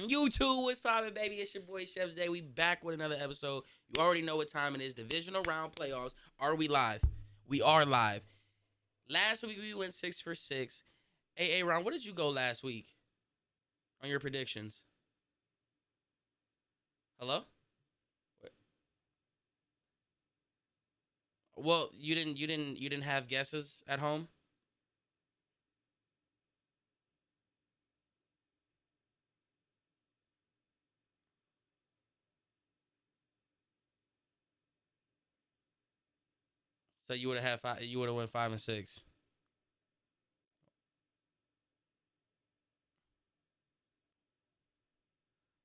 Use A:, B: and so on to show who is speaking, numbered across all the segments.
A: YouTube, what's poppin', baby? It's your boy Chef Zay. We back with another episode. You already know what time it is. Divisional round playoffs. Are we live? We are live. Last week we went 6 for 6. Hey, Ron, what did you go last week on your predictions? Hello? Well, you didn't have guesses at home. So you would have had five. You would have went 5 and 6.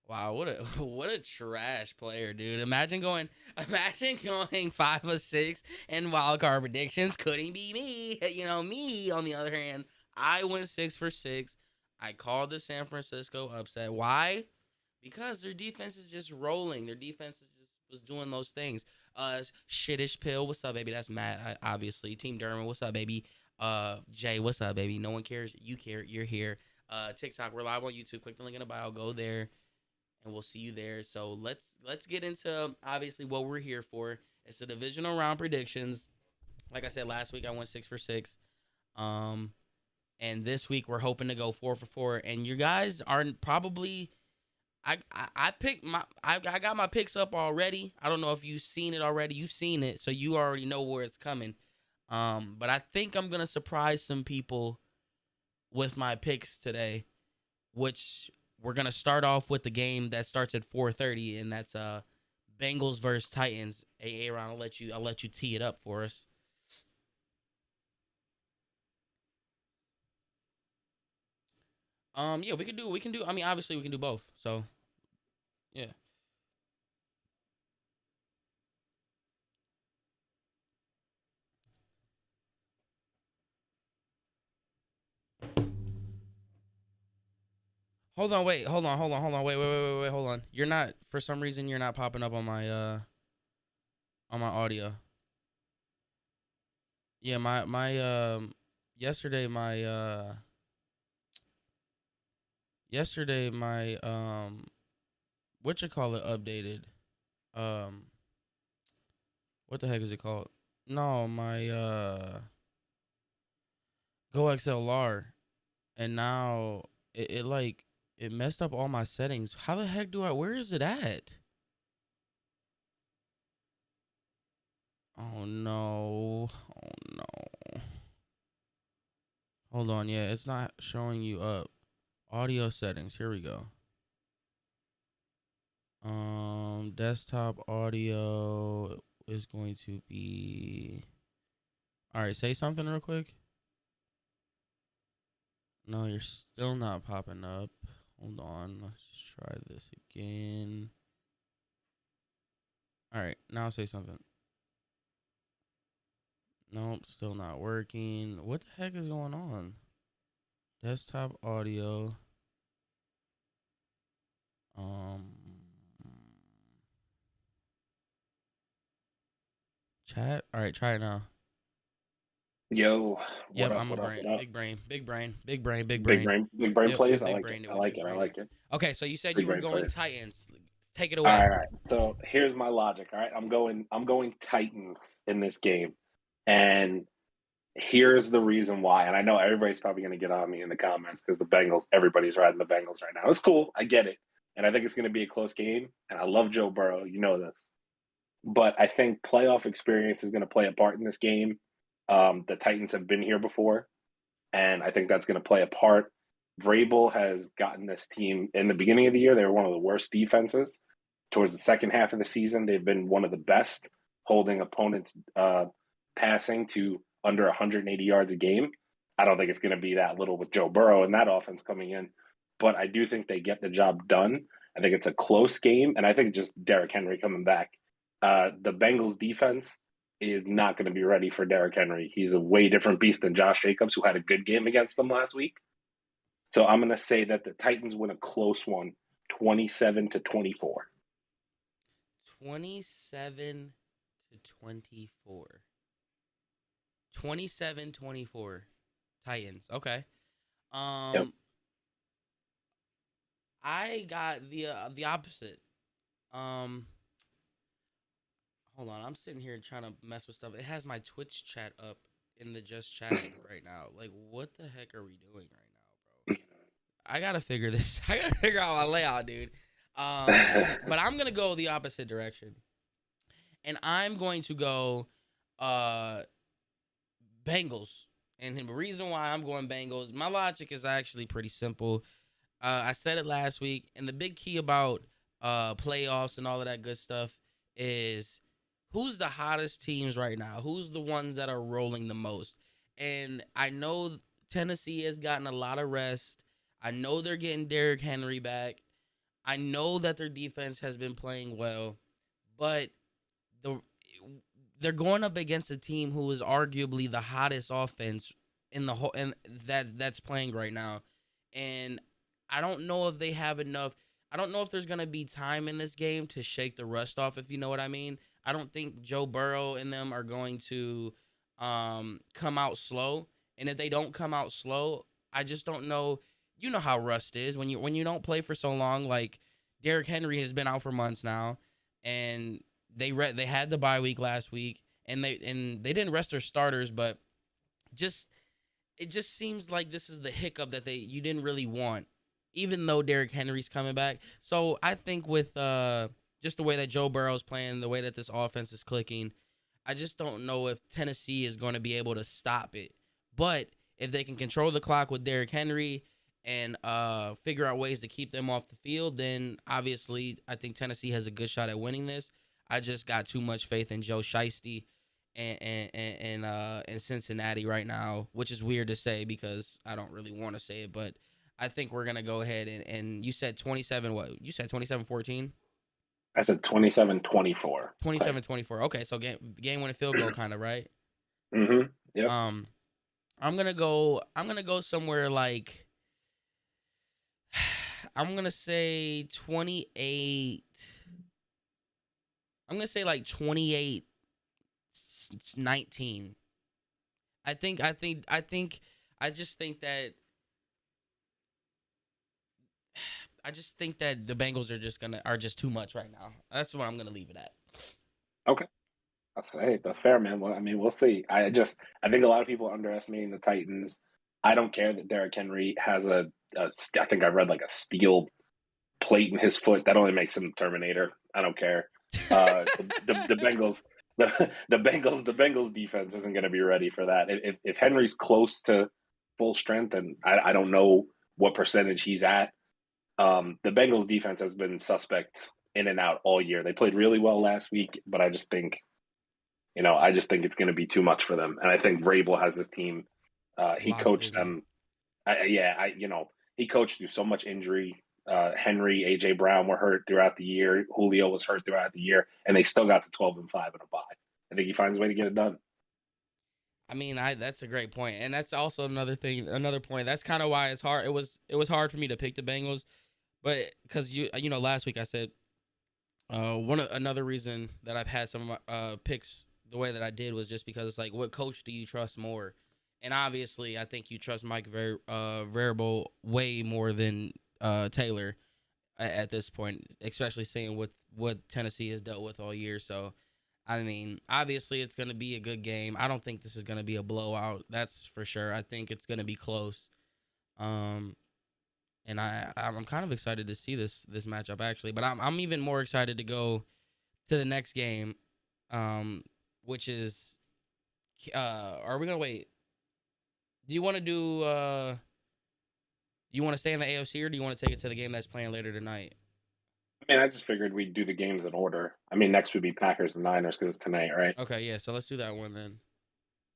A: Wow, what a what a trash player, dude. Imagine going 5 of 6 and wild card predictions. Couldn't be me. Me on the other hand, I went 6 for 6. I called the San Francisco upset. Why? Because their defense is just rolling. Their defense is just was doing those things. Shittish pill. What's up, baby? That's Matt, obviously. Team Derman. What's up, baby? Jay. What's up, baby? No one cares. You care. You're here. TikTok. We're live on YouTube. Click the link in the bio. Go there and we'll see you there. So let's get into obviously what we're here for. It's the divisional round predictions. Like I said last week, I went 6 for 6. Um, and this week we're hoping to go 4 for 4. And you guys are probably I picked I got my picks up already. I don't know if you've seen it already. You've seen it, so you already know where it's coming. But I think I'm gonna surprise some people with my picks today, which we're gonna start off with the game that starts at 4:30, and that's Bengals versus Titans. Hey, Aaron, I'll let you tee it up for us. Yeah, we can do. I mean, obviously we can do both. So yeah. Hold on, wait, hold on, wait, hold on. You're not for some reason you're not popping up on my audio. Yeah, my yesterday my what you call it updated. Um what the heck is it called? No, my Go XLR, and now it like it messed up all my settings. How the heck do I where is it at? Oh no. Oh no. Hold on, yeah, it's not showing you up. Audio settings. Here we go. Desktop audio is going to be. All right, say something real quick. No, you're still not popping up. Hold on. Let's try this again. All right, now say something. Nope, still not working. What the heck is going on? Desktop audio. Um, chat. All right, try it now.
B: Yo, what
A: Yep,
B: up?
A: I'm a
B: What up?
A: brain,
B: What up?
A: big brain, big brain, big brain, big
B: Big
A: brain.
B: brain, big brain
A: Yep,
B: plays.
A: yep,
B: I
A: big
B: like it.
A: brain
B: I
A: it,
B: like
A: big
B: it. I
A: brain it.
B: like it.
A: Okay, so you said
B: Big
A: you were
B: brain
A: going
B: plays.
A: Titans. Take it
B: All
A: away.
B: right, all right. So here's my logic. All right, I'm going Titans in this game, and here's the reason why. And I know everybody's probably going to get on me in the comments because the Bengals. Everybody's riding the Bengals right now. It's cool. I get it, and I think it's going to be a close game. And I love Joe Burrow. You know this, but I think playoff experience is going to play a part in this game. The Titans have been here before, and I think that's going to play a part. Vrabel has gotten this team in the beginning of the year. They were one of the worst defenses. Towards the second half of the season, they've been one of the best, holding opponents passing to under 180 yards a game. I don't think it's going to be that little with Joe Burrow and that offense coming in, but I do think they get the job done. I think it's a close game, and I think just Derrick Henry coming back. The Bengals defense is not going to be ready for Derrick Henry. He's a way different beast than Josh Jacobs, who had a good game against them last week. So I'm going to say that the Titans win a close one, 27-24.
A: 27-24. 27-24. Titans. Okay.
B: Yep.
A: Um I got the opposite. Um, Hold on, I'm sitting here trying to mess with stuff. It has my Twitch chat up in the just chatting right now. Like, what the heck are we doing right now, bro? I gotta figure this. I gotta figure out my layout, dude. Um, but I'm gonna go the opposite direction, and I'm going to go, uh, Bengals. And the reason why I'm going Bengals, my logic is actually pretty simple. I said it last week, and the big key about playoffs and all of that good stuff is who's the hottest teams right now? Who's the ones that are rolling the most? And I know Tennessee has gotten a lot of rest. I know they're getting Derrick Henry back. I know that their defense has been playing well, but the they're going up against a team who is arguably the hottest offense in the whole and that's playing right now. And I don't know if they have enough. I don't know if there's going to be time in this game to shake the rust off, if you know what I mean. I don't think Joe Burrow and them are going to come out slow. And if they don't come out slow, I just don't know. You know how rust is when you don't play for so long. Like Derrick Henry has been out for months now, and they had the bye week last week, and they didn't rest their starters, but just it just seems like this is the hiccup that they you didn't really want, even though Derrick Henry's coming back. So I think with just the way that Joe Burrow's playing, the way that this offense is clicking, I just don't know if Tennessee is going to be able to stop it. But if they can control the clock with Derrick Henry and figure out ways to keep them off the field, then obviously I think Tennessee has a good shot at winning this. I just got too much faith in Joe Shiesty and Cincinnati right now, which is weird to say because I don't really want to say it, but I think we're gonna go ahead and you said 27. What you said 27-14?
B: I said 27-24.
A: 27-24. Okay, so game winning field goal kind of right.
B: Mm-hmm. Yep.
A: Um, I'm gonna go somewhere like I'm gonna say 28. I'm gonna say like 28-19. I just think that the Bengals are just too much right now. That's what I'm gonna leave it at.
B: Okay. That's fair, man. Well, I mean, we'll see. I think a lot of people are underestimating the Titans. I don't care that Derrick Henry has I think I read like a steel plate in his foot. That only makes him Terminator. I don't care. The Bengals, the Bengals defense isn't going to be ready for that. If Henry's close to full strength, and I don't know what percentage he's at, the Bengals defense has been suspect in and out all year. They played really well last week, but I just think it's going to be too much for them. And I think Vrabel has this team. He
A: Locked
B: coached
A: in.
B: them. He coached through so much injury. Henry, AJ Brown were hurt throughout the year. Julio was hurt throughout the year, and they still got to 12-5 in a bye. I think he finds a way to get it done.
A: I mean, that's a great point, and that's also another point. That's kind of why it's hard. It was hard for me to pick the Bengals, but because last week I said another reason that I've had some of my picks the way that I did was just because it's like, what coach do you trust more? And obviously, I think you trust Mike Variable way more than Taylor at this point, especially seeing what Tennessee has dealt with all year. So, I mean, obviously, it's going to be a good game. I don't think this is going to be a blowout. That's for sure. I think it's going to be close. Um, and I'm kind of excited to see this matchup actually, but I'm even more excited to go to the next game, which is are we gonna wait? Do you want to do? Do you want to stay in the AFC or do you want to take it to the game that's playing later tonight?
B: I mean, I just figured we'd do the games in order. I mean, next would be Packers and Niners because it's tonight, right?
A: Okay, yeah. So let's do that one then.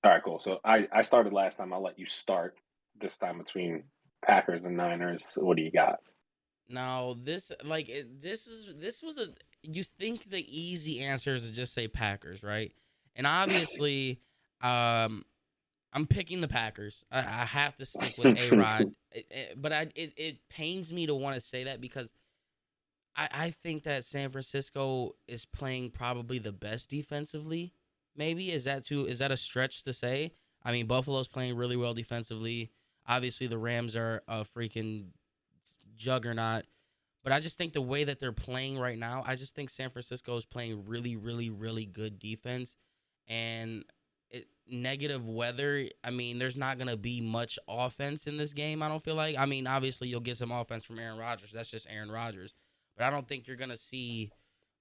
B: All right, cool. So I started last time. I'll let you start this time between Packers and Niners. What do you got?
A: Now this was a you think the easy answer is to just say Packers, right? And obviously, um, I'm picking the Packers. I have to stick with A Rod, but it pains me to want to say that because I think that San Francisco is playing probably the best defensively. Maybe is that a stretch to say? I mean, Buffalo's playing really well defensively. Obviously, the Rams are a freaking juggernaut. But I just think the way that they're playing right now, I just think San Francisco is playing really, really, really good defense. And negative weather, I mean, there's not going to be much offense in this game, I don't feel like. I mean, obviously, you'll get some offense from Aaron Rodgers. That's just Aaron Rodgers. But I don't think you're going to see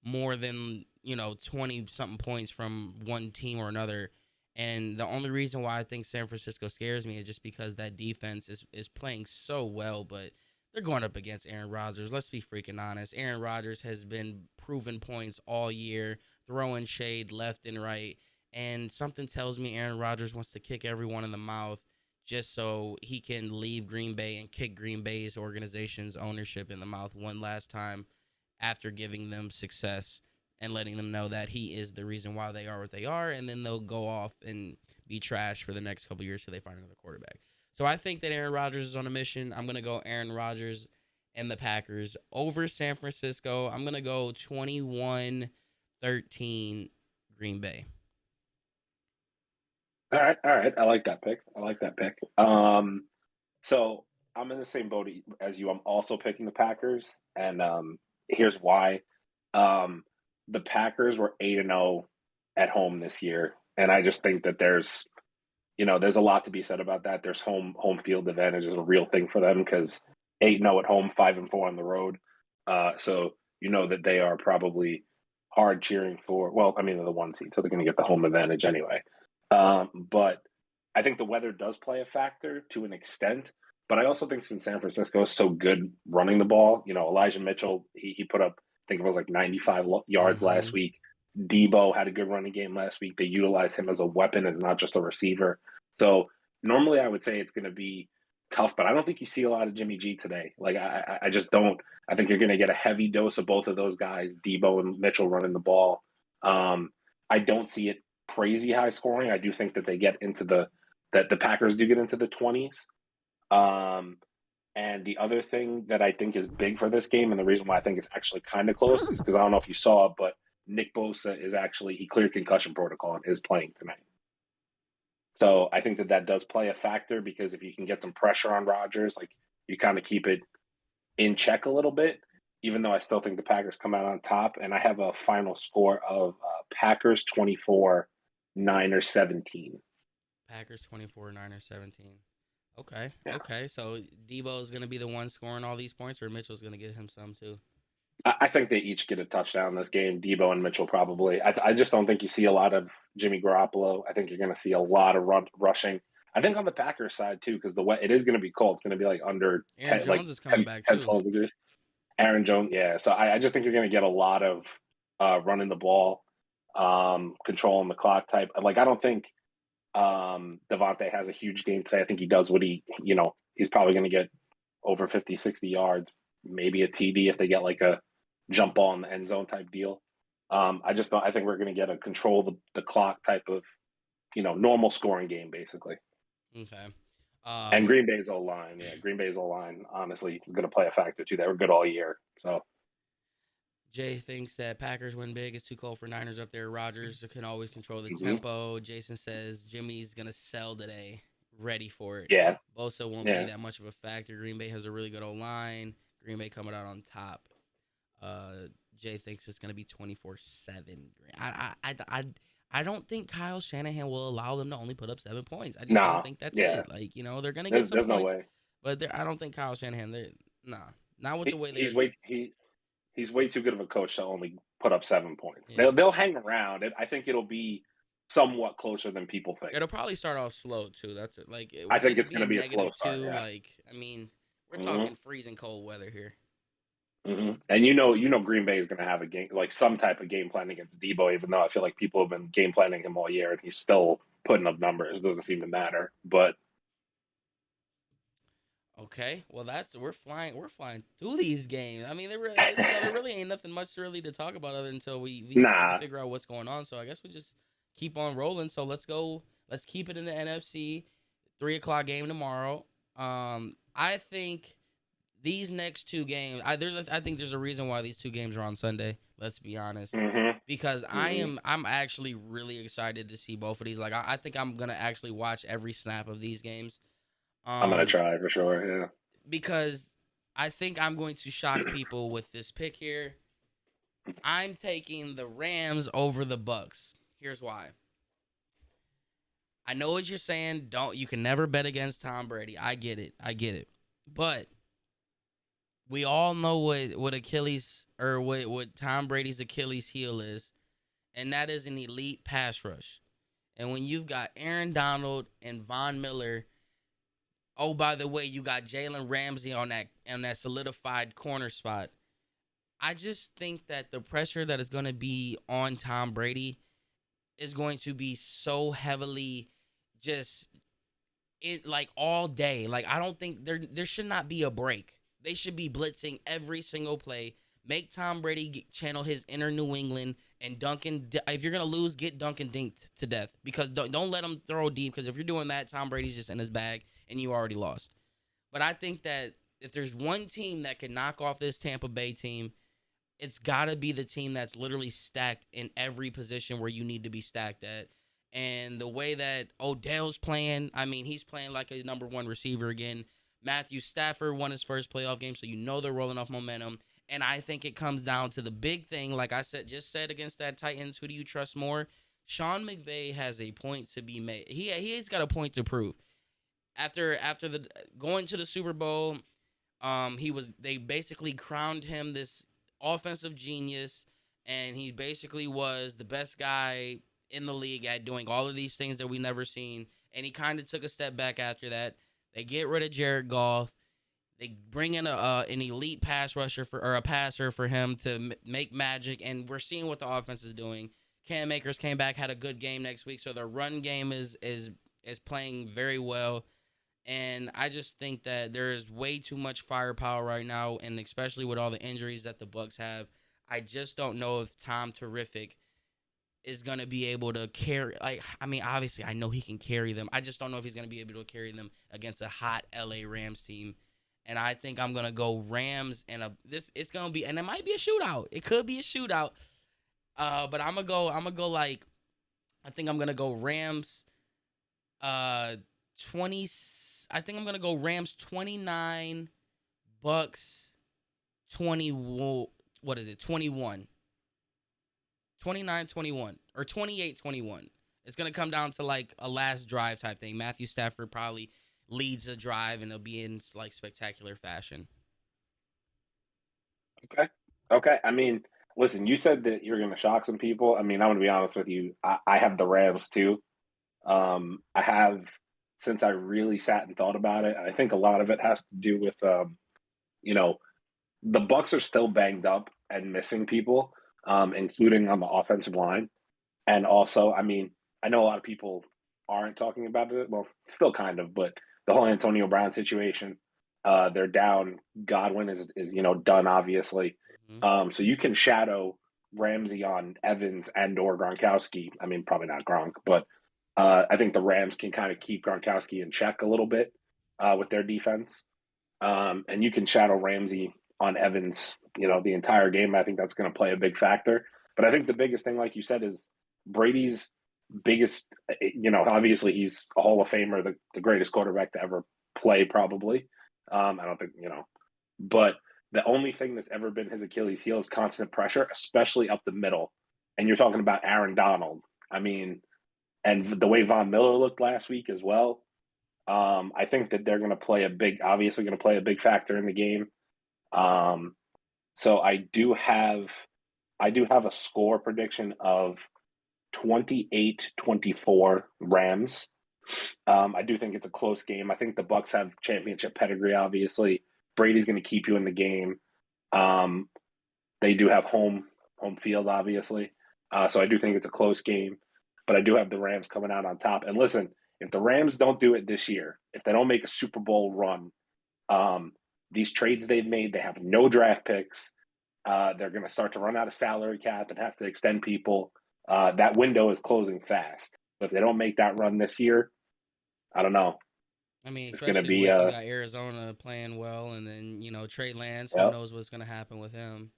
A: more than, 20 something points from one team or another. And the only reason why I think San Francisco scares me is just because that defense is playing so well. But they're going up against Aaron Rodgers. Let's be freaking honest. Aaron Rodgers has been proven points all year, throwing shade left and right. And something tells me Aaron Rodgers wants to kick everyone in the mouth just so he can leave Green Bay and kick Green Bay's organization's ownership in the mouth one last time after giving them success and letting them know that he is the reason why they are what they are. And then they'll go off and be trash for the next couple years till they find another quarterback. So I think that Aaron Rodgers is on a mission. I'm going to go Aaron Rodgers and the Packers over San Francisco. I'm going to go 21-13 Green Bay.
B: All right. I like that pick. So I'm in the same boat as you. I'm also picking the Packers, and here's why. Um, the Packers were 8-0 at home this year, and I just think that there's a lot to be said about that. There's home field advantage is a real thing for them because 8-0 at home, 5-4 on the road. So you know that they are probably hard cheering for. Well, I mean they're the one seed, so they're going to get the home advantage anyway. But I think the weather does play a factor to an extent. But I also think since San Francisco is so good running the ball, Elijah Mitchell, he put up, I think it was like 95 yards
A: Mm-hmm.
B: last week. Debo had a good running game last week. They utilized him as a weapon, as not just a receiver. So normally I would say it's going to be tough, but I don't think you see a lot of Jimmy G today. Like I just don't. I think you're going to get a heavy dose of both of those guys, Debo and Mitchell, running the ball. I don't see it crazy high scoring. I do think that they get into that the Packers do get into the 20s. And the other thing that I think is big for this game, and the reason why I think it's actually kind of close, is because I don't know if you saw it, but Nick Bosa he cleared concussion protocol and is playing tonight. So I think that does play a factor because if you can get some pressure on Rodgers, like you kind of keep it in check a little bit. Even though I still think the Packers come out on top, and I have a final score of Packers 24, Niners 17.
A: Packers 24, Niners 17. Okay.
B: Yeah.
A: Okay. So Debo is going to be the one scoring all these points, or Mitchell's going to get him some too?
B: I think they each get a touchdown in this game. Debo and Mitchell probably. I just don't think you see a lot of Jimmy Garoppolo. I think you're going to see a lot of rushing. I think on the Packers side too, because it is going to be cold. It's going to be like under
A: Aaron
B: 10, like
A: Jones is coming
B: 10,
A: back
B: 10
A: too.
B: 12 degrees. Aaron Jones, yeah. So I just think you're going to get a lot of running the ball, controlling the clock type. Like I don't think Devontae has a huge game today. I think he does what he's probably going to get over 50, 60 yards, maybe a TD if they get like a jump ball in the end zone type deal. I just don't. I think we're going to get a control the clock type of normal scoring game basically.
A: Okay.
B: And
A: Um,
B: Green Bay's O line, yeah, Green Bay's O line honestly is going to play a factor too. They were good all year, so.
A: Jay thinks that Packers win big. It's too cold for Niners up there. Rodgers can always control the
B: Mm-hmm.
A: tempo. Jason says Jimmy's gonna sell today. Ready for it.
B: Yeah,
A: Bosa won't be
B: yeah.
A: that much of a factor. Green Bay has a really good old line. Green Bay coming out on top. Uh, Jay thinks it's gonna be 24-7. I don't think Kyle Shanahan will allow them to only put up 7 points. I just don't
B: Nah,
A: think that's
B: yeah.
A: it. Like they're gonna get some
B: There's no
A: points,
B: way.
A: but I don't think Kyle Shanahan. Nah, not with the way
B: He's
A: they're.
B: he's way too good of a coach to only put up 7 points.
A: Yeah.
B: They'll hang around. I think it'll be somewhat closer than people think.
A: It'll probably start off slow too. That's it. Like
B: I
A: with
B: think
A: it
B: it's going to
A: being
B: be a slow
A: negative
B: start.
A: two.
B: Yeah.
A: Like I mean, we're
B: Mm-hmm.
A: talking freezing cold weather here.
B: Mm-hmm. And Green Bay is going to have a game, like some type of game plan against Debo. Even though I feel like people have been game planning him all year, and he's still putting up numbers. It doesn't seem to matter. But
A: Okay, well we're flying through these games. I mean, there really ain't nothing much really to talk about other until we
B: nah,
A: figure out what's going on. So I guess we just keep on rolling. So let's go. Let's keep it in the NFC. 3 o'clock game tomorrow. I think these next two games. I think there's a reason why these two games are on Sunday. Let's be honest.
B: mm-hmm.
A: Because
B: Mm-hmm.
A: I'm actually really excited to see both of these. Like I think I'm gonna actually watch every snap of these games.
B: I'm going to
A: Um,
B: try for sure. Yeah.
A: because I think I'm going to shock people with this pick here. I'm taking the Rams over the Bucks. Here's why. I know what you're saying. Don't you can never bet against Tom Brady. I get it. I get it. But we all know what Achilles or what Tom Brady's Achilles heel is, and that is an elite pass rush. And when you've got Aaron Donald and Von Miller, oh by the way, you got Jalen Ramsey on that solidified corner spot. I just think that the pressure that is going to be on Tom Brady is going to be so heavily just it like all day. Like I don't think there should not be a break. They should be blitzing every single play. Make Tom Brady channel his inner New England and Duncan. If you're gonna lose, get Duncan dinked to death because don't let him throw deep. Because if you're doing that, Tom Brady's just in his bag and you already lost. But I think that if there's one team that can knock off this Tampa Bay team, it's got to be the team that's literally stacked in every position where you need to be stacked at. And the way that Odell's playing, I mean, he's playing like a number one receiver again. Matthew Stafford won his first playoff game, so you know they're rolling off momentum. And I think it comes down to the big thing, like I said against that Titans. Who do you trust more? Sean McVay has a point to be made. He's got a point to prove. After the going to the Super Bowl, they basically crowned him this offensive genius, and he basically was the best guy in the league at doing all of these things that we never seen. And he kind of took a step back after that. They get rid of Jared Goff. They bring in an elite pass rusher or a passer for him to make magic, and we're seeing what the offense is doing. Cam Akers came back, had a good game next week, so their run game is playing very well. And I just think that there is way too much firepower right now, and especially with all the injuries that the Bucks have, I just don't know if Tom Terrific is gonna be able to carry. Like, I mean, obviously, I know he can carry them. I just don't know if he's gonna be able to carry them against a hot LA Rams team. And I think I'm gonna go Rams and it's gonna be, and it might be a shootout. It could be a shootout. But I'm gonna go like I think I'm gonna go Rams. 20. I think I'm gonna go Rams 29, Bucks 20. What is it? 21, 29, 21, or 28, 21. It's gonna come down to like a last drive type thing. Matthew Stafford probably leads a drive, and it'll be in like spectacular fashion.
B: Okay. Okay. I mean, listen, you said that you're going to shock some people. I mean, I'm going to be honest with you. I have the Rams too. I have since I really sat and thought about it. I think a lot of it has to do with, you know, the Bucks are still banged up and missing people, including on the offensive line. And also, I mean, I know a lot of people aren't talking about it. Well, still kind of, but the whole Antonio Brown situation, they're down. Godwin is done, obviously.
A: Mm-hmm.
B: So you can shadow Ramsey on Evans and or Gronkowski. I mean, probably not Gronk, but I think the Rams can kind of keep Gronkowski in check a little bit with their defense. And you can shadow Ramsey on Evans, the entire game. I think that's going to play a big factor. But I think the biggest thing, like you said, is Brady's biggest, obviously he's a Hall of Famer, the greatest quarterback to ever play, probably. I don't think, but the only thing that's ever been his Achilles heel is constant pressure, especially up the middle. And you're talking about Aaron Donald. I mean, and the way Von Miller looked last week as well. I think that they're going to play obviously going to play a big factor in the game. So I do have a score prediction of 28-24 Rams. I do think it's a close game. I think the Bucks have championship pedigree, obviously. Brady's going to keep you in the game. They do have home field, obviously. So I do think it's a close game. But I do have the Rams coming out on top. And listen, if the Rams don't do it this year, if they don't make a Super Bowl run, these trades they've made, they have no draft picks. They're going to start to run out of salary cap and have to extend people. That window is closing fast. But if they don't make that run this year, I don't know.
A: I mean,
B: It's going to
A: especially
B: be
A: with you got Arizona playing well, and then Trey Lance. Who
B: yep,
A: knows what's going to happen with him?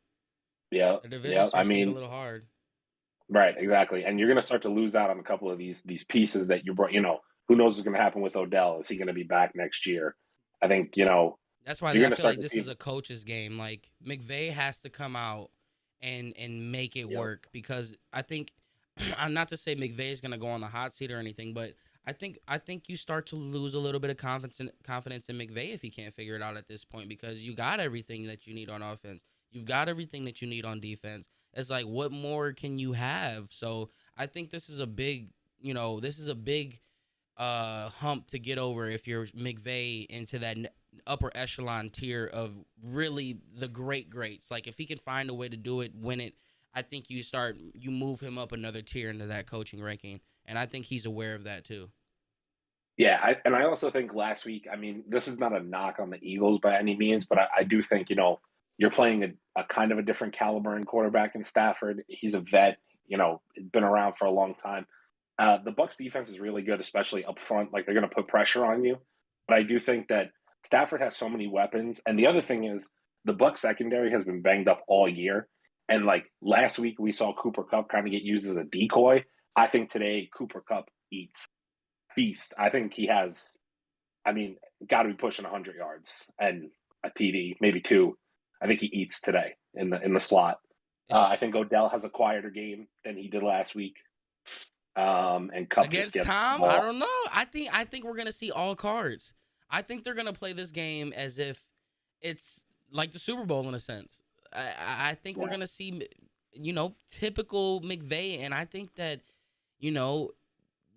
B: yep,
A: The division
B: yep. I
A: starts to get a
B: mean,
A: little hard.
B: right, exactly. And you're going to start to lose out on a couple of these pieces that you brought. Who knows what's going to happen with Odell? Is he going to be back next year? I think
A: That's why
B: You're
A: I
B: going to
A: feel
B: start
A: like
B: to
A: this
B: see.
A: is a coach's game. Like McVay has to come out and make it
B: Yep.
A: work because I think I'm not to say McVay is gonna go on the hot seat or anything, but I think you start to lose a little bit of confidence in McVay if he can't figure it out at this point because you got everything that you need on offense. You've got everything that you need on defense. It's like what more can you have? So I think this is a big, this is a big hump to get over if you're McVay into that upper echelon tier of really the great greats. Like if he can find a way to do it, win it, I think you move him up another tier into that coaching ranking, and I think he's aware of that too.
B: Yeah, and I also think last week, I mean, this is not a knock on the Eagles by any means, but I do think, you're playing a kind of a different caliber in quarterback in Stafford. He's a vet, been around for a long time. The Bucks defense is really good, especially up front. Like they're going to put pressure on you, but I do think that Stafford has so many weapons. And the other thing is, the Bucks secondary has been banged up all year. And like last week, we saw Cooper Cup kind of get used as a decoy. I think today Cooper Cup eats feast. I think he has, I mean, got to be pushing 100 yards and a TD, maybe two. I think he eats today in the slot. I think Odell has a quieter game than he did last week. And Cup just
A: Against
B: gets the
A: Tom, I
B: ball.
A: don't know. I think we're gonna see all cards. I think they're gonna play this game as if it's like the Super Bowl in a sense. I think we're
B: Yeah.
A: gonna see, typical McVay, and I think that you know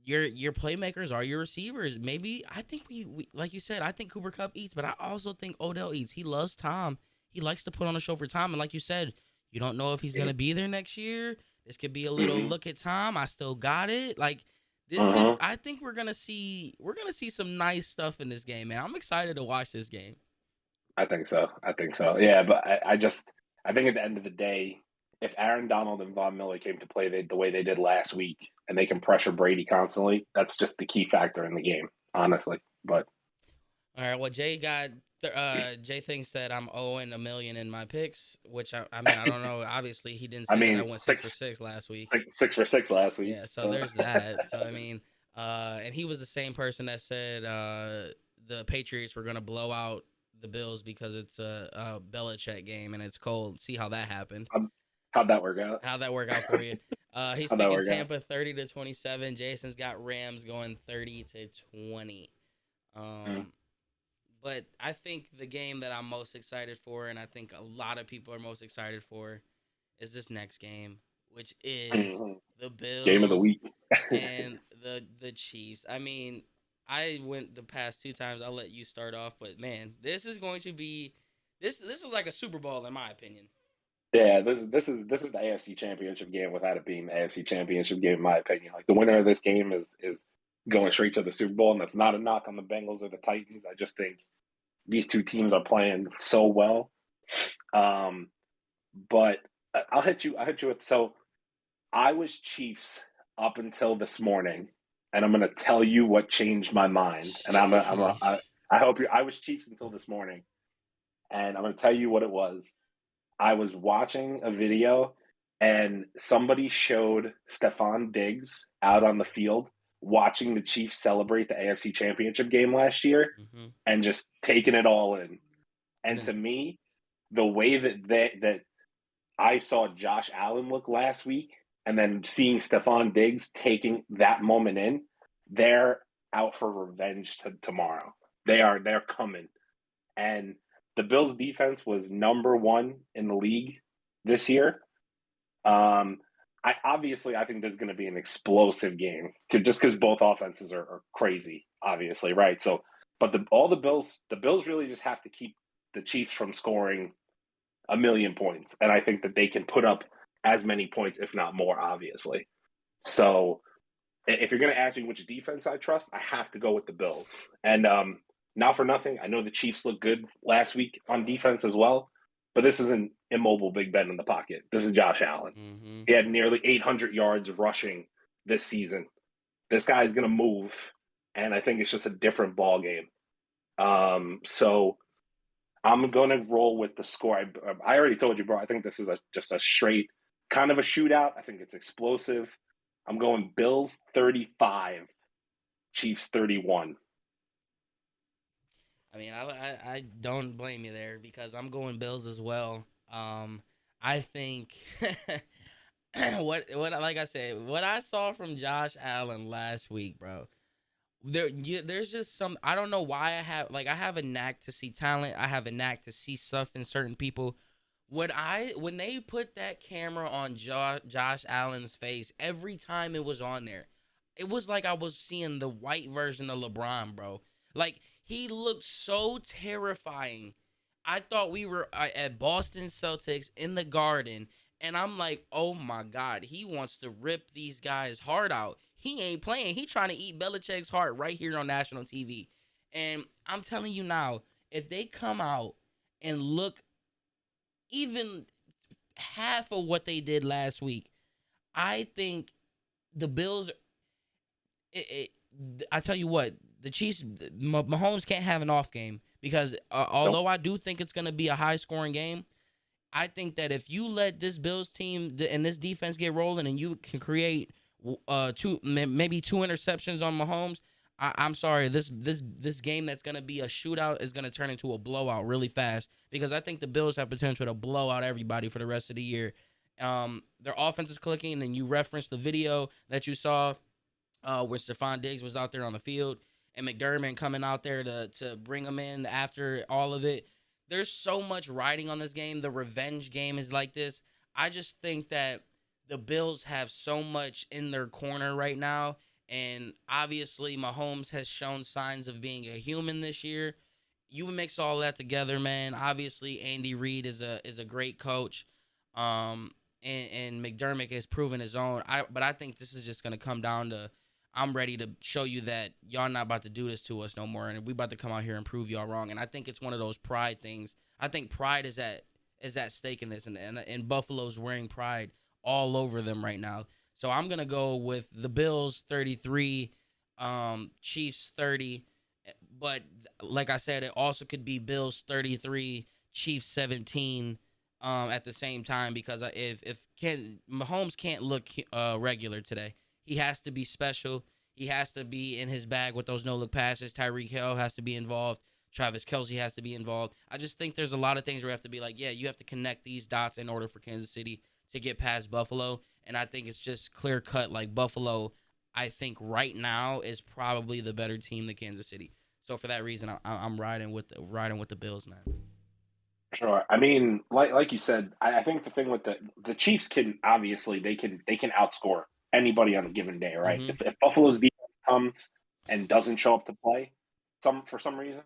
A: your playmakers are your receivers. Maybe I think we like you said. I think Cooper Cup eats, but I also think Odell eats. He loves Tom. He likes to put on a show for Tom, and like you said, you don't know if he's gonna be there next year. This could be a little
B: Mm-hmm.
A: look at Tom. I still got it. Like this could.
B: Mm-hmm.
A: I think we're gonna see some nice stuff in this game, man. I'm excited to watch this game.
B: I think so. I think so. Yeah, but I think at the end of the day, if Aaron Donald and Von Miller came to play the way they did last week, and they can pressure Brady constantly, that's just the key factor in the game, honestly. But
A: All right. Well, Jay thinks that I'm owing a million in my picks, which I mean I don't know. Obviously, he didn't
B: I
A: say that I
B: mean,
A: went six for six last week.
B: 6 for 6 last week.
A: Yeah, so
B: So
A: there's that. So I mean, and he was the same person that said the Patriots were gonna blow out the Bills because it's a Belichick game and it's cold. See how that happened.
B: how'd that work out?
A: How'd that work out for you? He's
B: How'd that
A: picking
B: work out?
A: Tampa 30-27. Jason's got Rams going 30-20.
B: Mm.
A: Um, but I think the game that I'm most excited for, and I think a lot of people are most excited for, is this next game, which is
B: Mhm.
A: the
B: Game of the
A: Bills
B: week.
A: and the Chiefs. I mean, I went the past two times. I'll let you start off, but man, this is going to be this is like a Super Bowl in my opinion.
B: Yeah, this is the AFC Championship game without it being the AFC Championship game, in my opinion. Like the winner of this game is going straight to the Super Bowl, and that's not a knock on the Bengals or the Titans. I just think these two teams are playing so well. Um, but I'll hit you with so I was Chiefs up until this morning, and I'm gonna tell you what changed my mind. And
A: Sheesh.
B: I hope you I was Chiefs until this morning, and I'm gonna tell you what it was. I was watching a video and somebody showed Stephon Diggs out on the field watching the Chiefs celebrate the AFC Championship game last year
A: Mm-hmm.
B: and just taking it all in.
A: And
B: And to
A: then
B: me, the way that I saw Josh Allen look last week and then seeing Stephon Diggs taking that moment in, they're out for revenge tomorrow. They're coming. And the Bills defense was number one in the league this year. Um, I think this is going to be an explosive game just because both offenses are crazy, obviously, right? So, but the Bills really just have to keep the Chiefs from scoring a million points, and I think that they can put up as many points, if not more, obviously. So, if you're going to ask me which defense I trust, I have to go with the Bills. And not for nothing, I know the Chiefs looked good last week on defense as well, but this isn't immobile Big Ben in the pocket. This is Josh Allen.
A: mm-hmm.
B: He had nearly 800 yards rushing this season. This guy's going to move, and I think it's just a different ball game. So I'm going to roll with the score. I already told you, bro. I think this is just a straight kind of a shootout. I think it's explosive. I'm going Bills 35, Chiefs 31.
A: I mean, I don't blame you there because I'm going Bills as well. I think what like I said, what I saw from Josh Allen last week, bro. There's just some, I don't know why I have a knack to see talent. I have a knack to see stuff in certain people. When they put that camera on Josh Allen's face, every time it was on there, it was like I was seeing the white version of LeBron, bro. Like he looked so terrifying. I thought we were at Boston Celtics in the Garden, and I'm like, oh my god, he wants to rip these guys' heart out. He ain't playing. He trying to eat Belichick's heart right here on national TV. And I'm telling you now, if they come out and look even half of what they did last week, I think the Bills. It, I tell you what, the Chiefs, Mahomes can't have an off game because
B: Nope.
A: although I do think it's going to be a high scoring game, I think that if you let this Bills team and this defense get rolling and you can create maybe two interceptions on Mahomes, I'm sorry, this game that's gonna be a shootout is gonna turn into a blowout really fast because I think the Bills have potential to blow out everybody for the rest of the year. Their offense is clicking, and you referenced the video that you saw where Stephon Diggs was out there on the field and McDermott coming out there to bring him in after all of it. There's so much riding on this game. The revenge game is like this. I just think that the Bills have so much in their corner right now. And obviously, Mahomes has shown signs of being a human this year. You mix all that together, man. Obviously, Andy Reid is a great coach. And McDermott has proven his own. But I think this is just gonna come down to I'm ready to show you that y'all not about to do this to us no more, and we about to come out here and prove y'all wrong. And I think it's one of those pride things. I think pride is at stake in this, and Buffalo's wearing pride all over them right now. So I'm gonna go with the Bills 33, Chiefs 30, but like I said, it also could be Bills 33, Chiefs 17. At the same time, because Mahomes can't look regular today, he has to be special. He has to be in his bag with those no look passes. Tyreek Hill has to be involved. Travis Kelsey has to be involved. I just think there's a lot of things where we have to be like, yeah, you have to connect these dots in order for Kansas City to get past Buffalo. And I think it's just clear cut. Like Buffalo, I think right now is probably the better team than Kansas City. So for that reason, I'm riding with the Bills, man.
B: Sure. I mean, like you said, I think the thing with the Chiefs can obviously they can outscore anybody on a given day, right?
A: Mm-hmm.
B: If Buffalo's defense comes and doesn't show up to play, for some reason,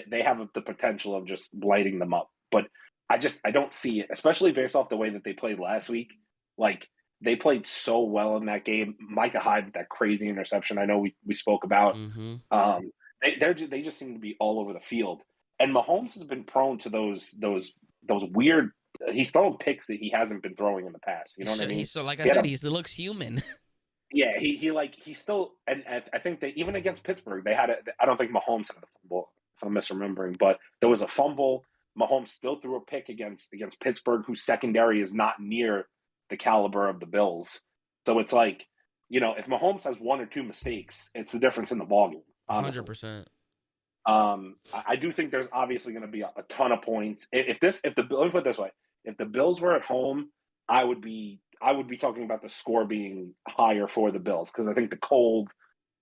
B: they have the potential of just lighting them up. But I don't see it, especially based off the way that they played last week. Like they played so well in that game. Micah Hyde with that crazy interception. I know we spoke about.
A: Mm-hmm.
B: Um, they just seem to be all over the field. And Mahomes has been prone to those weird. He's thrown picks that he hasn't been throwing in the past. You know what I mean?
A: He's so like I
B: He had
A: said,
B: a
A: he looks human.
B: yeah. He still and I think that even against Pittsburgh they had a. I don't think Mahomes had a fumble if I'm misremembering, but there was a fumble. Mahomes still threw a pick against Pittsburgh, whose secondary is not near the caliber of the Bills. So it's like if Mahomes has one or two mistakes, it's the difference in the ballgame.
A: Hundred
B: Honestly.
A: percent.
B: I do think there's obviously going to be a ton of points. If the let me put it this way, if the Bills were at home, I would be talking about the score being higher for the Bills because I think the cold,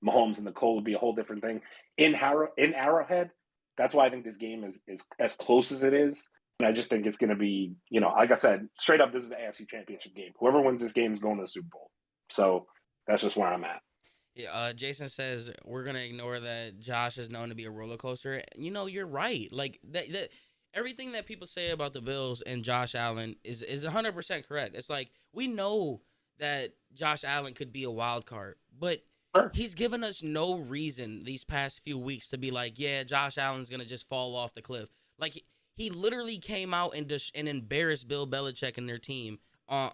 B: Mahomes and the cold would be a whole different thing. In Arrowhead, that's why I think this game is as close as it is. And I just think it's going to be, like I said, straight up, this is the AFC Championship game. Whoever wins this game is going to the Super Bowl. So that's just where I'm at.
A: Yeah, Jason says we're gonna ignore that Josh is known to be a roller coaster. You're right. Like that everything that people say about the Bills and Josh Allen is 100% correct. It's like we know that Josh Allen could be a wild card, but
B: Sure.
A: he's given us no reason these past few weeks to be like, yeah, Josh Allen's gonna just fall off the cliff. Like he literally came out and embarrassed Bill Belichick and their team uh,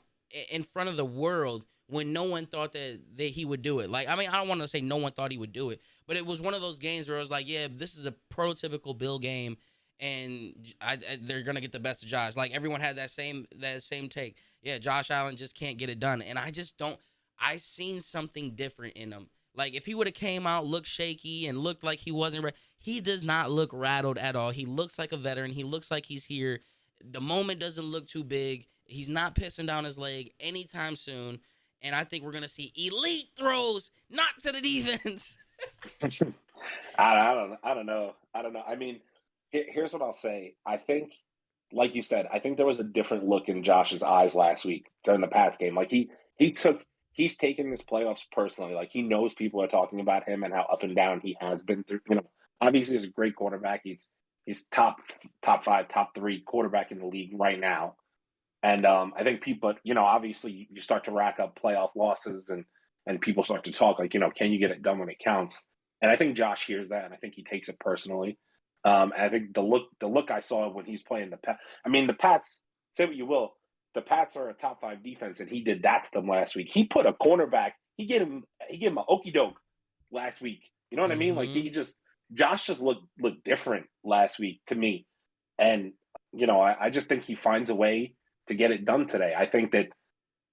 A: in front of the world when no one thought that he would do it. Like, I mean, I don't want to say no one thought he would do it, but it was one of those games where it was like, yeah, this is a prototypical Bill game, and they're gonna get the best of Josh. Like everyone had that same take. Yeah, Josh Allen just can't get it done, and I just don't. I seen something different in him. Like if he would have came out, looked shaky, and looked like he wasn't ready, he does not look rattled at all. He looks like a veteran. He looks like he's here. The moment doesn't look too big. He's not pissing down his leg anytime soon. And I think we're gonna see elite throws, not to the defense.
B: I don't know. I don't know. I mean, here's what I'll say. I think, like you said, I think there was a different look in Josh's eyes last week during the Pats game. Like he's taken this playoffs personally. Like he knows people are talking about him and how up and down he has been through. Obviously he's a great quarterback. He's top five, top three quarterback in the league right now. And I think people, obviously you start to rack up playoff losses and people start to talk like, can you get it done when it counts? And I think Josh hears that, and I think he takes it personally. And I think the look I saw when he's playing the Pats. I mean, the Pats. Say what you will, the Pats are a top five defense, and he did that to them last week. He put a cornerback. He gave him an okey doke last week. You know what I mean? Like
A: Mm-hmm.
B: Josh just looked different last week to me, and I just think he finds a way to get it done today. I think that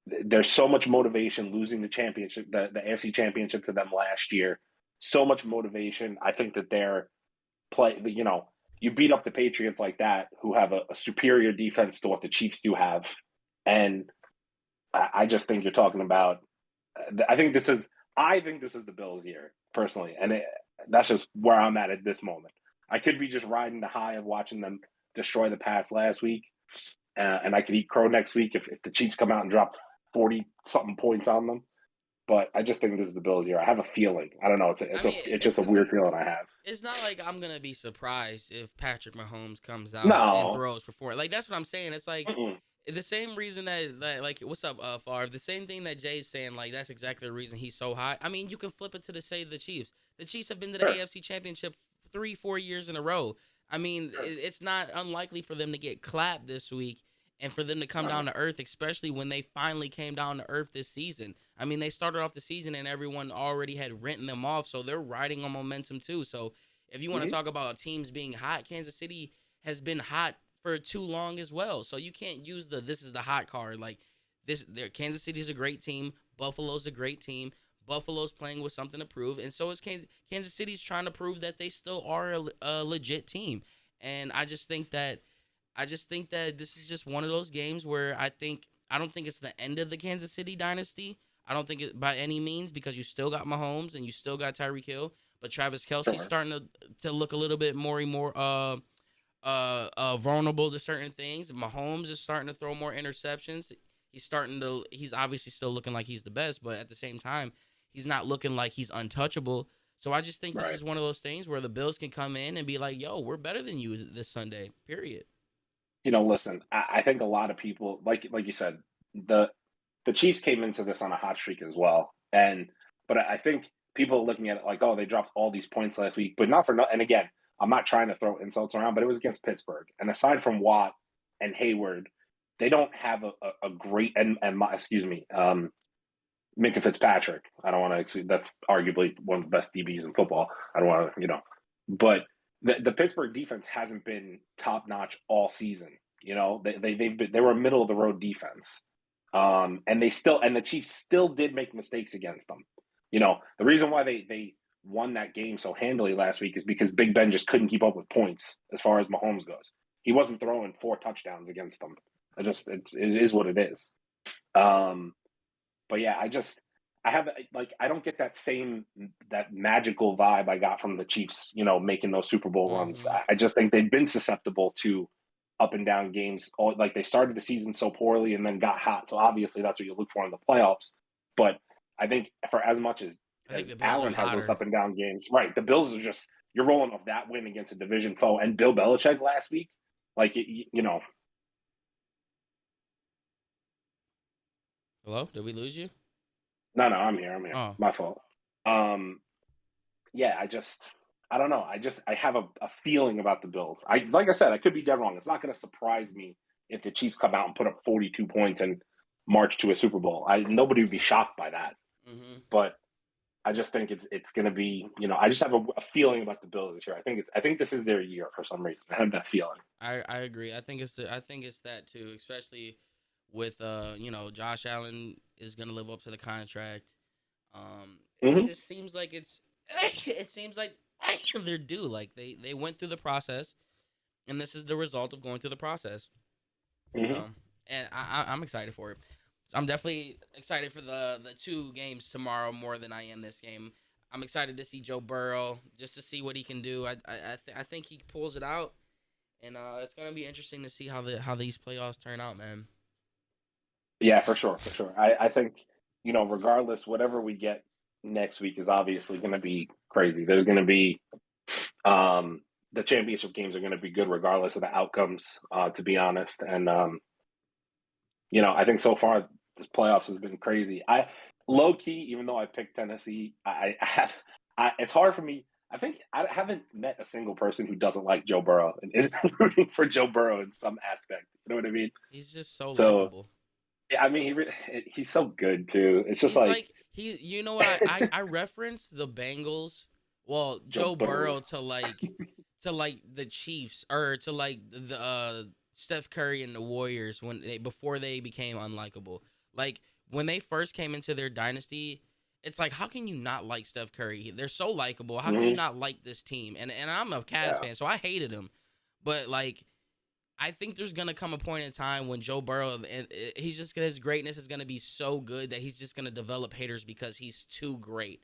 B: there's so much motivation losing the championship, the AFC championship to them last year. So much motivation. I think that they're you beat up the Patriots like that, who have a superior defense to what the Chiefs do have. And I just think you're talking about, I think this is the Bills' year, personally. And that's just where I'm at this moment. I could be just riding the high of watching them destroy the Pats last week. And I could eat crow next week if the Chiefs come out and drop 40 something points on them. But I just think this is the Bills' year. I have a feeling. I don't know.
A: I mean,
B: It's just a weird feeling I have.
A: it's not like I'm gonna be surprised if Patrick Mahomes comes out and
B: No.
A: throws for four. Like that's what I'm saying. It's like
B: Mm-mm.
A: the same reason that like what's up, Favre? The same thing that Jay's saying. Like that's exactly the reason he's so high. I mean, you can flip it to the Chiefs. The Chiefs have been to the
B: Sure.
A: AFC Championship 3-4 years in a row. I mean,
B: Sure.
A: it's not unlikely for them to get clapped this week and for them to come
B: No.
A: down to earth, especially when they finally came down to earth this season. I mean, they started off the season and everyone already had written them off, so they're riding on momentum too. So if you want to
B: Mm-hmm.
A: talk about teams being hot, Kansas City has been hot for too long as well. So you can't use this is the hot card. Like this there Kansas City's a great team, Buffalo's a great team. Buffalo's playing with something to prove, and so is Kansas City's trying to prove that they still are a legit team. And I just think that this is just one of those games where I don't think it's the end of the Kansas City dynasty. I don't think it by any means because you still got Mahomes and you still got Tyreek Hill, but Travis Kelsey's
B: Sure.
A: starting to look a little bit more and more vulnerable to certain things. Mahomes is starting to throw more interceptions. He's obviously still looking like he's the best, but at the same time, he's not looking like he's untouchable. So I just think this
B: Right.
A: is one of those things where the Bills can come in and be like, "Yo, we're better than you this Sunday." Period.
B: Listen, I think a lot of people, like you said, the Chiefs came into this on a hot streak as well, but I think people are looking at it like, oh, they dropped all these points last week, but not for no. And again, I'm not trying to throw insults around, but it was against Pittsburgh, and aside from Watt and Hayward, they don't have a great excuse me, Minka Fitzpatrick. I don't want to. That's arguably one of the best DBs in football. I don't want to, but the Pittsburgh defense hasn't been top notch all season. They were a middle of the road defense, and the Chiefs still did make mistakes against them. The reason why they won that game so handily last week is because Big Ben just couldn't keep up with points as far as Mahomes goes. He wasn't throwing 4 touchdowns against them. It is what it is. Um, but yeah, I don't get that magical vibe I got from the Chiefs, making those Super Bowl runs.
A: Mm-hmm.
B: I just think they've been susceptible to up and down games. Like they started the season so poorly and then got hot. So obviously that's what you look for in the playoffs. But I think for as much as
A: I think the Bills are
B: Allen has those
A: hotter.
B: up and down games, right? The Bills are just you're rolling off that win against a division foe and Bill Belichick last week, like
A: Hello, did we lose you?
B: no, I'm here. I'm here.
A: Oh,
B: My fault. Um, yeah, I don't know. I have a feeling about the Bills. Like I said, I could be dead wrong. It's not going to surprise me if the Chiefs come out and put up 42 points and march to a Super Bowl. Nobody would be shocked by that.
A: mm-hmm.
B: But I just think it's going to be. I just have a feeling about the Bills this year. I think this is their year for some reason. I have that feeling.
A: I agree. I think it's that too, especially with Josh Allen is gonna live up to the contract. it
B: Hmm.
A: just seems like it's it seems like they're due. Like they went through the process, and this is the result of going through the process.
B: Hmm.
A: So, and I'm excited for it. So I'm definitely excited for the two games tomorrow more than I am this game. I'm excited to see Joe Burrow just to see what he can do. I think he pulls it out, and it's gonna be interesting to see how these playoffs turn out, man.
B: Yeah, for sure, for sure. I think, regardless, whatever we get next week is obviously going to be crazy. There's going to be the championship games are going to be good regardless of the outcomes. To be honest, and I think so far this playoffs has been crazy. I low key, even though I picked Tennessee, I have. It's hard for me. I think I haven't met a single person who doesn't like Joe Burrow and isn't rooting for Joe Burrow in some aspect. You know what I mean?
A: He's just so
B: So
A: likable.
B: yeah, I mean, he's so good too. It's just
A: He's
B: like
A: like you know what I reference the Bengals, well,
B: Joe
A: Joe
B: Burrow.
A: Burrow to like the Chiefs or to like the Steph Curry and the Warriors when they before they became unlikable. Like when they first came into their dynasty, it's like how can you not like Steph Curry? They're so likable. How can you
B: Hmm.
A: not like this team? And I'm a Cavs
B: Yeah,
A: fan, so I hated him. But like I think there's gonna come a point in time when Joe Burrow and he's just his greatness is gonna be so good that he's just gonna develop haters because he's too great,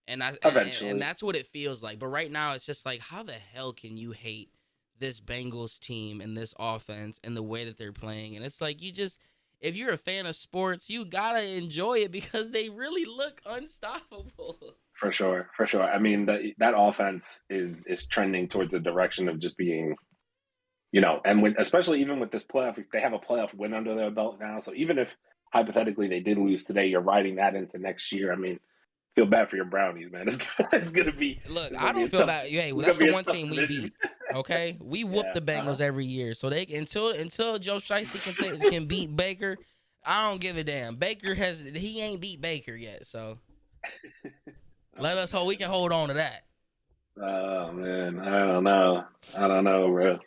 A: and
B: eventually,
A: that's what it feels like. But right now, it's just like, how the hell can you hate this Bengals team and this offense and the way that they're playing? And it's like if you're a fan of sports, you gotta enjoy it because they really look unstoppable.
B: for sure, for sure. I mean, that offense is trending towards a direction of just being, and especially even with this playoff, they have a playoff win under their belt now. So even if hypothetically they did lose today, you're riding that into next year. I mean, feel bad for your Brownies, man. It's gonna be
A: Look,
B: it's
A: I
B: gonna be
A: don't
B: a
A: feel
B: tough
A: bad. Hey, well,
B: it's gonna
A: that's the
B: be a
A: one
B: tough
A: team we
B: division.
A: beat. Okay, we whoop
B: Yeah.
A: the
B: Uh-huh.
A: Bengals every year. So they until Joe Shiesty can beat Baker, I don't give a damn. He ain't beat Baker yet. So let
B: Oh
A: us hold. We
B: man.
A: can hold on to that.
B: Oh man. I don't know, bro.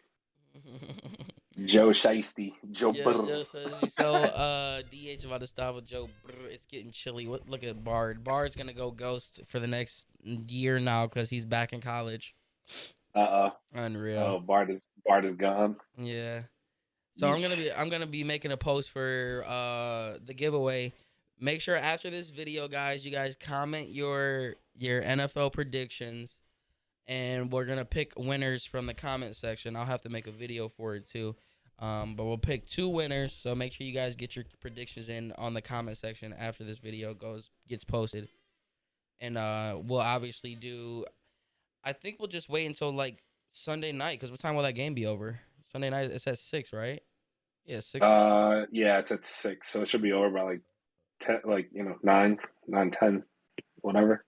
B: Joe Shiesty, Joe
A: Yeah,
B: Burrow.
A: just DH about to stop with Joe. It's getting chilly. Look at Bard. Bard's gonna go ghost for the next year now because he's back in college.
B: Uh
A: Unreal.
B: oh. Bart is gone.
A: Yeah. So
B: Yeesh.
A: I'm gonna be making a post for the giveaway. Make sure after this video, guys, you guys comment your NFL predictions, and we're gonna pick winners from the comment section. I'll have to make a video for it too. But we'll pick two winners. So make sure you guys get your predictions in on the comment section after this video gets posted. And we'll obviously do. I think we'll just wait until like Sunday night because what time will that game be over? Sunday night it's at 6, right? Yeah, 6.
B: Yeah, it's at 6, so it should be over by like 10, like 9, 10, whatever.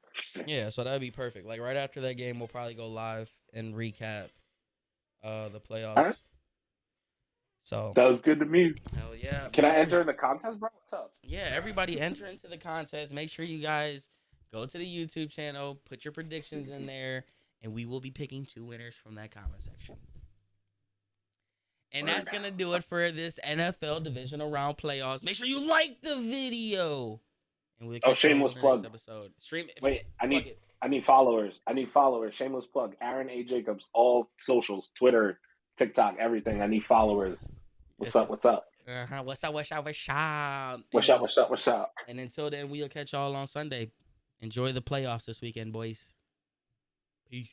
A: Yeah, so that'd be perfect. Like right after that game, we'll probably go live and recap the
B: All
A: playoffs.
B: right,
A: So
B: that was good to me.
A: hell yeah,
B: Can I
A: make sure.
B: enter in the contest, bro? What's up?
A: Yeah, everybody enter into the contest. Make sure you guys go to the YouTube channel, put your predictions in there, and we will be picking two winners from that comment section. And
B: Word.
A: that's gonna do it for this NFL divisional round playoffs. Make sure you like the video, and we'll
B: Oh,
A: catch y'all on
B: shameless
A: the next
B: plug.
A: episode. Stream,
B: Wait,
A: plug it.
B: I need followers. I need followers. Shameless plug. Aaron A. Jacobs, all socials, Twitter, TikTok, everything. I need followers. What's
A: Yes,
B: up? What's up?
A: What's up? What's up? What's up?
B: What's up? What's up? What's up?
A: And until then, we'll catch y'all on Sunday. Enjoy the playoffs this weekend, boys. Peace.